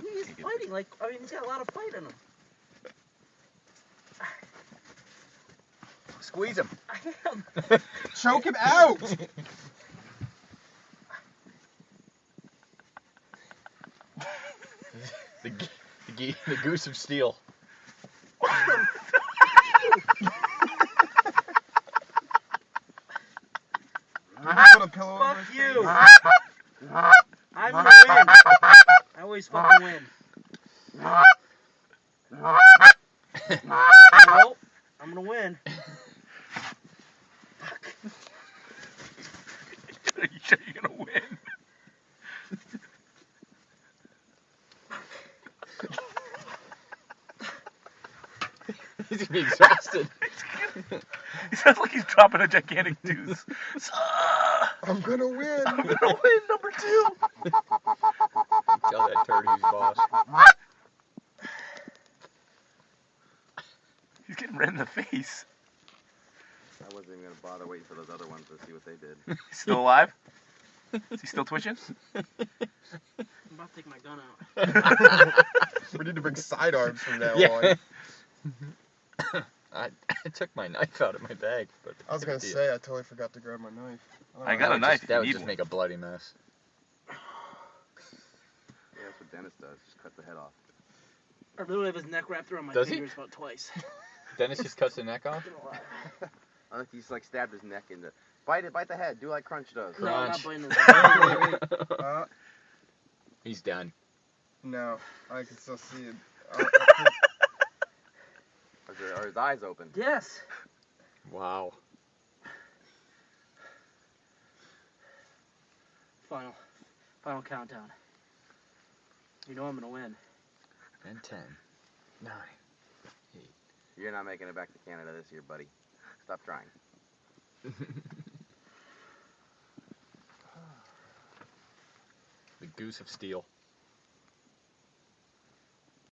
He's fighting like, I mean, he's got a lot of fight in him. Squeeze him. I am. Choke him out! The goose of steel. Put a pillow over Fuck his you. face. I'm gonna win. I always fucking win. Nope. I'm gonna win. Fuck. Are you sure you're gonna win? He's gonna be exhausted. He sounds like he's dropping a gigantic deuce. I'm gonna win. I'm gonna win number 2. Tell that turd who's boss. He's getting red in the face. I wasn't even gonna bother waiting for those other ones to see what they did. He's still alive? Is he still twitching? I'm about to take my gun out. We need to bring sidearms from now Yeah. on. I took my knife out of my bag, but I was gonna say, I totally forgot to grab my knife. I got a knife if That you would need just one. make a bloody mess. Yeah, that's what Dennis does. Just cut the head off. I literally have his neck wrapped around my Does he? fingers about twice. Dennis just cuts the neck off? I think he's like stabbed his neck into. Bite it, bite the head. Do like Crunch does. No, I'm not Crunch. biting this. He's done. No, I can still see it. Are his eyes open? Yes. Wow. Final countdown. You know I'm gonna win. And 10, 9. You're not making it back to Canada this year, buddy. Stop trying. The goose of steel.